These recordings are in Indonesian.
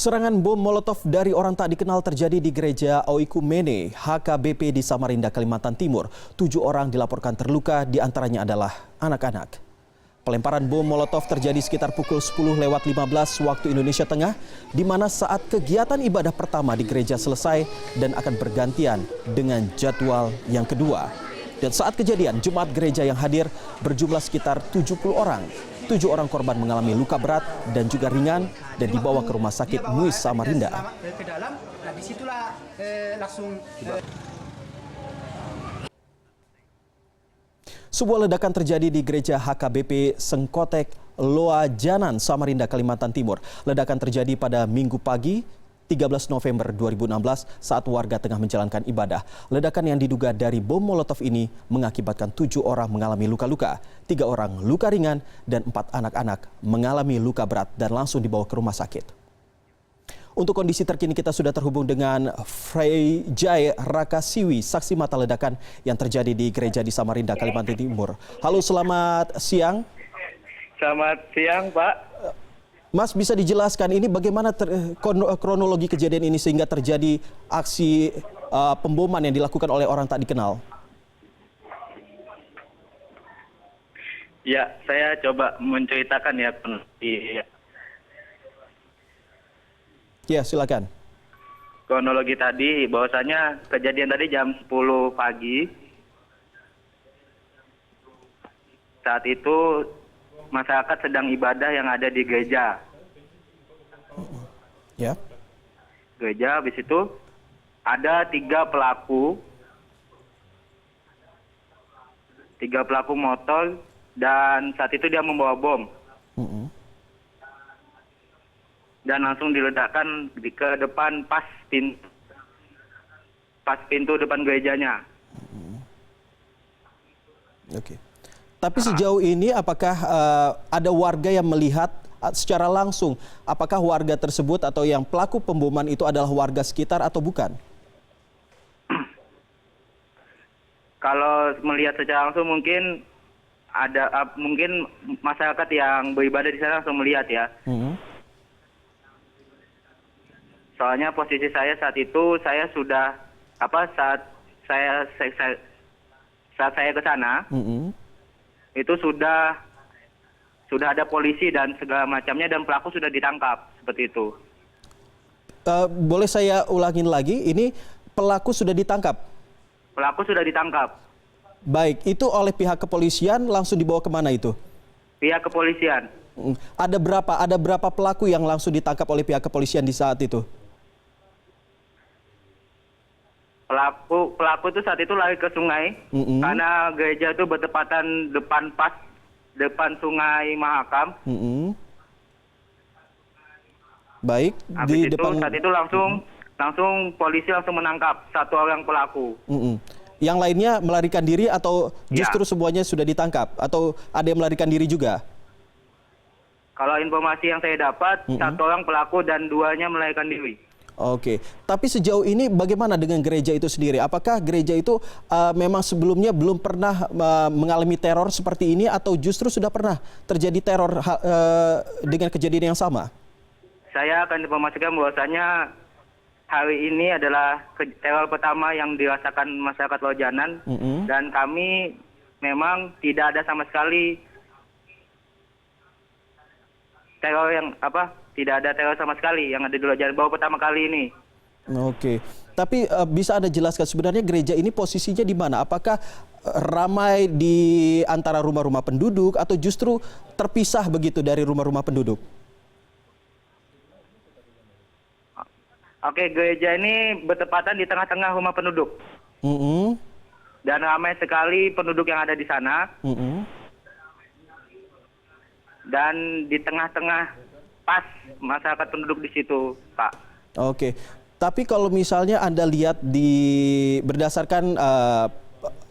Serangan bom Molotov dari orang tak dikenal terjadi di gereja Oikumene, HKBP di Samarinda, Kalimantan Timur. 7 orang dilaporkan terluka, diantaranya adalah anak-anak. Pelemparan bom Molotov terjadi sekitar pukul 10:15 waktu Indonesia Tengah, di mana saat kegiatan ibadah pertama di gereja selesai dan akan bergantian dengan jadwal yang kedua. Dan saat kejadian, jemaat gereja yang hadir berjumlah sekitar 70 orang. 7 orang korban mengalami luka berat dan juga ringan dan dibawa ke rumah sakit MUIS Samarinda. Sebuah ledakan terjadi di gereja HKBP Sengkotek, Loajanan, Samarinda, Kalimantan Timur. Ledakan terjadi pada Minggu pagi, 13 November 2016 saat warga tengah menjalankan ibadah. Ledakan yang diduga dari bom Molotov ini mengakibatkan 7 orang mengalami luka-luka, 3 orang luka ringan, dan 4 anak-anak mengalami luka berat dan langsung dibawa ke rumah sakit. Untuk kondisi terkini kita sudah terhubung dengan Frey Jai Rakasiwi, saksi mata ledakan yang terjadi di gereja di Samarinda, Kalimantan Timur. Halo, selamat siang. Selamat siang, Pak. Mas, bisa dijelaskan ini bagaimana kronologi kejadian ini sehingga terjadi aksi pemboman yang dilakukan oleh orang tak dikenal? Ya, saya coba menceritakan ya. Ya, silakan. Kronologi tadi, bahwasanya kejadian tadi jam 10 pagi. Saat itu masyarakat sedang ibadah yang ada di gereja. Ya. Gereja, habis itu ada 3 pelaku. 3 pelaku motor dan saat itu dia membawa bom. Dan langsung diledakkan ke depan pas pintu depan gerejanya. Oke. Tapi sejauh ini apakah ada warga yang melihat secara langsung apakah warga tersebut atau yang pelaku pemboman itu adalah warga sekitar atau bukan? Kalau melihat secara langsung mungkin ada mungkin masyarakat yang beribadah di sana langsung melihat ya. Soalnya posisi saya saat itu saya sudah saat saya ke sana. Itu sudah ada polisi dan segala macamnya dan pelaku sudah ditangkap seperti itu. Boleh saya ulangin lagi, ini pelaku sudah ditangkap? Pelaku sudah ditangkap. Baik, itu oleh pihak kepolisian langsung dibawa kemana itu? Pihak kepolisian. Ada berapa pelaku yang langsung ditangkap oleh pihak kepolisian di saat itu? Pelaku itu saat itu lari ke sungai karena gereja itu bertepatan depan sungai Mahakam. Baik, di depan saat itu langsung polisi langsung menangkap 1 orang pelaku. Yang lainnya melarikan diri atau justru semuanya sudah ditangkap atau ada yang melarikan diri juga? Kalau informasi yang saya dapat 1 orang pelaku dan 2-nya melarikan diri. Oke, tapi sejauh ini bagaimana dengan gereja itu sendiri? Apakah gereja itu memang sebelumnya belum pernah mengalami teror seperti ini atau justru sudah pernah terjadi teror dengan kejadian yang sama? Saya akan informasikan bahwasanya hari ini adalah teror pertama yang dirasakan masyarakat Loajanan dan kami memang tidak ada sama sekali teror yang tidak ada teror sama sekali yang ada di Loajanan baru pertama kali ini. Oke, tapi bisa Anda jelaskan sebenarnya gereja ini posisinya di mana? Apakah ramai di antara rumah-rumah penduduk atau justru terpisah begitu dari rumah-rumah penduduk? Oke, gereja ini bertepatan di tengah-tengah rumah penduduk. Dan ramai sekali penduduk yang ada di sana. Dan di tengah-tengah pas masyarakat penduduk di situ, Pak. Oke, tapi kalau misalnya Anda lihat berdasarkan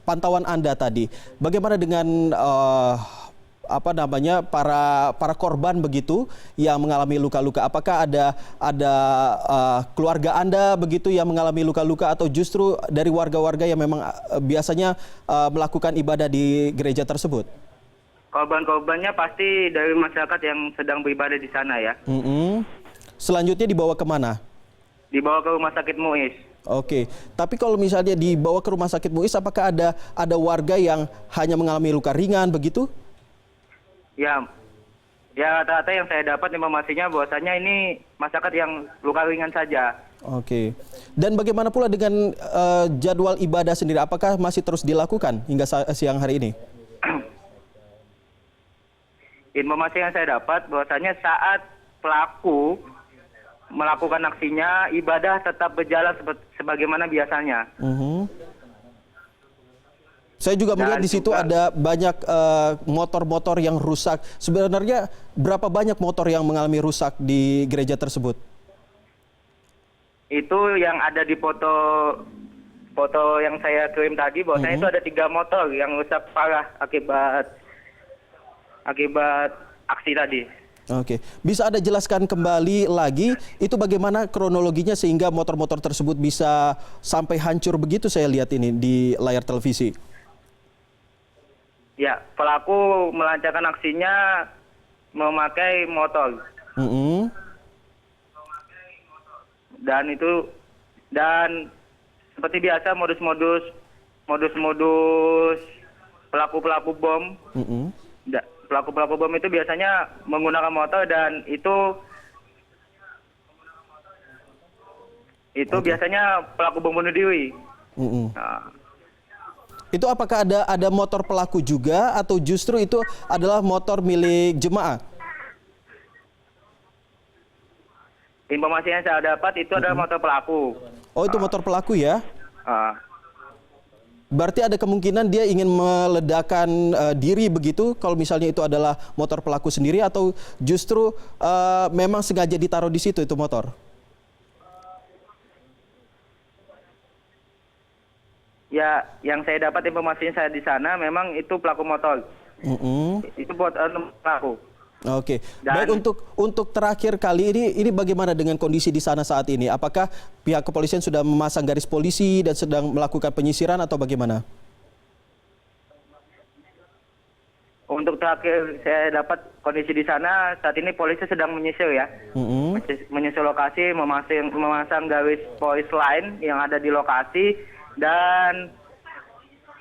pantauan Anda tadi, bagaimana dengan para korban begitu yang mengalami luka-luka? Apakah ada keluarga Anda begitu yang mengalami luka-luka atau justru dari warga-warga yang memang biasanya melakukan ibadah di gereja tersebut? Korban-korbannya pasti dari masyarakat yang sedang beribadah di sana ya. selanjutnya dibawa kemana? Dibawa ke rumah sakit Muis. Oke, tapi kalau misalnya dibawa ke rumah sakit Muis, apakah ada warga yang hanya mengalami luka ringan begitu? Ya, rata-rata yang saya dapat informasinya bahwasanya ini masyarakat yang luka ringan saja. Oke, dan bagaimana pula dengan jadwal ibadah sendiri? Apakah masih terus dilakukan hingga siang hari ini? Informasi yang saya dapat bahwasanya saat pelaku melakukan aksinya, ibadah tetap berjalan sebagaimana biasanya. Saya juga melihat Dan di situ juga ada banyak motor-motor yang rusak. Sebenarnya berapa banyak motor yang mengalami rusak di gereja tersebut? Itu yang ada di foto yang saya kirim tadi, bahwasanya itu ada 3 motor yang rusak parah akibat aksi tadi. Oke, bisa Anda jelaskan kembali lagi itu bagaimana kronologinya sehingga motor-motor tersebut bisa sampai hancur begitu, saya lihat ini di layar televisi. Ya, pelaku melancarkan aksinya memakai motor. Dan seperti biasa modus-modus pelaku-pelaku bom. Pelaku-pelaku bom itu biasanya menggunakan motor dan itu biasanya pelaku bom bunuh diri. Nah, itu apakah ada motor pelaku juga atau justru itu adalah motor milik jemaah? informasi yang saya dapat itu adalah motor pelaku. Oh, itu motor pelaku ya? Berarti ada kemungkinan dia ingin meledakkan diri begitu kalau misalnya itu adalah motor pelaku sendiri atau justru memang sengaja ditaruh di situ itu motor? Ya, yang saya dapat informasinya saya di sana memang itu pelaku motor. Itu pelaku. Oke. Baik, untuk terakhir kali ini bagaimana dengan kondisi di sana saat ini? Apakah pihak kepolisian sudah memasang garis polisi dan sedang melakukan penyisiran atau bagaimana? Untuk terakhir saya dapat kondisi di sana saat ini polisi sedang menyisir ya, menyisir lokasi, memasang garis polis lain yang ada di lokasi dan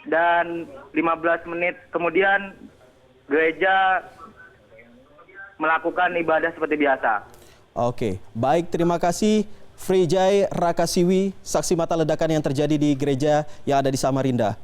15 menit kemudian gereja melakukan ibadah seperti biasa. Oke, baik, terima kasih Frejai Rakasiwi, saksi mata ledakan yang terjadi di gereja yang ada di Samarinda.